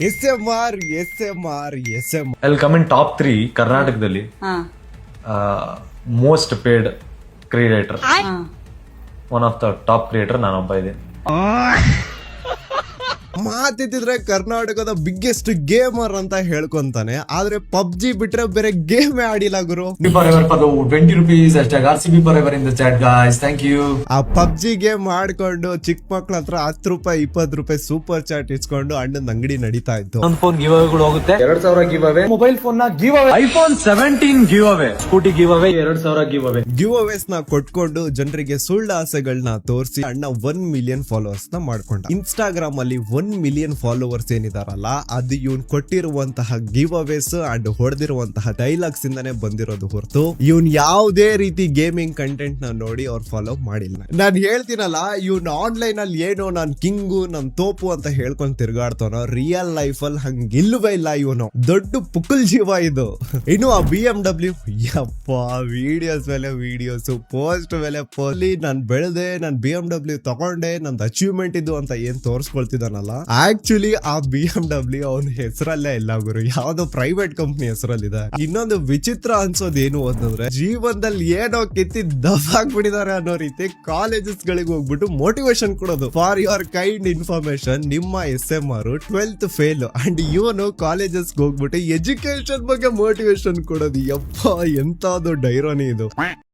S M ಅಲ್ಲಿ come in top 3 ಕರ್ನಾಟಕದಲ್ಲಿ most paid creator. One of the top creator ನಾನೊಬ್ಬ ಇದ್ದೀನಿ. ಮಾತಿದ್ರೆ ಕರ್ನಾಟಕದ ಬಿಗ್ಗೆಸ್ಟ್ ಗೇಮರ್ ಅಂತ ಹೇಳ್ಕೊಂತಾನೆ, ಆದ್ರೆ ಪಬ್ಜಿ ಬಿಟ್ರೆ ಬೇರೆ game ಆಡಿಲ್ಲ Guru. ₹20 RCB forever in the chat guys, thank you. ಆ ಪಬ್ಜಿ ಗೇಮ್ ಆಡ್ಕೊಂಡು ಚಿಕ್ಕ ಮಕ್ಳ ಹತ್ರ ₹10 ₹20 ಸೂಪರ್ ಚಾಟ್ ಇಸ್ಕೊಂಡು ಅಣ್ಣನ ಅಂಗಡಿ ನಡೀತಾ ಇತ್ತು. ಒಂದು ಫೋನ್ ಗಿವ್ ಅವೇಗಳು ಹೋಗುತ್ತೆ, 2000 ಗಿವ್ ಅವೇ, ಮೊಬೈಲ್ ಫೋನ್ ನ giveaway, iPhone 17 giveaway, scooty giveaway, 2000 giveaway. Giveaways ನ ಕೊಟ್ಕೊಂಡು ಜನರಿಗೆ ಸುಳ್ಳು ಆಸೆಗಳನ್ನ ತೋರಿಸಿ ಅಣ್ಣ 1 ಮಿಲಿಯನ್ ಫಾಲೋವರ್ಸ್ ನ ಮಾಡ್ಕೊಂಡ. ಇನ್ಸ್ಟಾಗ್ರಾಮ್ ಅಲ್ಲಿ 1 ಮಿಲಿಯನ್ ಫಾಲೋವರ್ಸ್ ಏನಿದಾರಲ್ಲ, ಅದು ಇವನ್ ಕೊಟ್ಟಿರುವಂತಹ ಗಿವ್ ಅವೇಸ್ ಅಂಡ್ ಹೊಡೆದಿರುವಂತಹ ಡೈಲಾಗ್ಸ್ ಇಂದಾನೆ ಬಂದಿರೋದು ಹೊರತು ಇವನ್ ಯಾವುದೇ ರೀತಿ ಗೇಮಿಂಗ್ ಕಂಟೆಂಟ್ ನ ನೋಡಿ ಅವ್ರು ಫಾಲೋ ಮಾಡಿಲ್ಲ. ನಾನ್ ಹೇಳ್ತೀನಲ್ಲ, ಇವನ್ ಆನ್ಲೈನ್ ಅಲ್ಲಿ ಏನೋ ನಾನ್ ಕಿಂಗು ನನ್ ತೋಪು ಅಂತ ಹೇಳ್ಕೊಂಡ್ ತಿರ್ಗಾಡ್ತಾನೋ, ರಿಯಲ್ ಲೈಫ್ ಅಲ್ಲಿ ಹಂಗಿಲ್ವೇ ಇಲ್ಲ. ಇವನು ದೊಡ್ಡ ಪುಕ್ಕಲ್ ಜೀವ ಇದು. ಇನ್ನು ಆ BMW ಯಪ್ಪ, ವಿಡಿಯೋಸ್ ಮೇಲೆ ವಿಡಿಯೋಸ್, ಪೋಸ್ಟ್ ಮೇಲೆ ಪೋಲಿ, ನಾನ್ ಬೆಳೆದೆ, ನಾನ್ BMW ತಗೊಂಡೆ, ನಂದು ಅಚೀವ್ಮೆಂಟ್ ಇದು ಅಂತ ಏನ್ ತೋರ್ಸ್ಕೊಳ್ತಿದಾನಲ್ಲ, ಆಕ್ಚುಲಿ ಆ BMW ಅವನ ಹೆಸರಲ್ಲೇ ಇಲ್ಲ ಗುರು, ಯಾವ್ದೋ ಪ್ರೈವೇಟ್ ಕಂಪ್ನಿ ಹೆಸರಲ್ಲಿದೆ. ಇನ್ನೊಂದು ವಿಚಿತ್ರ ಅನ್ಸೋದು ಏನು ಅಂತಂದ್ರೆ, ಜೀವನದಲ್ಲಿ ಏನೋ ಕಿತ್ತಿ ದಬ್ಬಾಕ್ಬಿಟ್ಟಿದ್ದಾರೆ ಅನ್ನೋ ರೀತಿ ಕಾಲೇಜಸ್ ಗಳಿಗೆ ಹೋಗ್ಬಿಟ್ಟು ಮೋಟಿವೇಶನ್ ಕೊಡೋದು. ಫಾರ್ ಯುವರ್ ಕೈಂಡ್ ಇನ್ಫಾರ್ಮೇಶನ್, ನಿಮ್ಮ SMR 12th ಫೇಲ್ ಅಂಡ್ ಇವನು ಕಾಲೇಜಸ್ ಹೋಗ್ಬಿಟ್ಟು ಎಜುಕೇಶನ್ ಬಗ್ಗೆ ಮೋಟಿವೇಶನ್ ಕೊಡೋದು. ಯಪ್ಪ, ಎಂತಾದ್ರು ಡೈರೋನಿ ಇದು.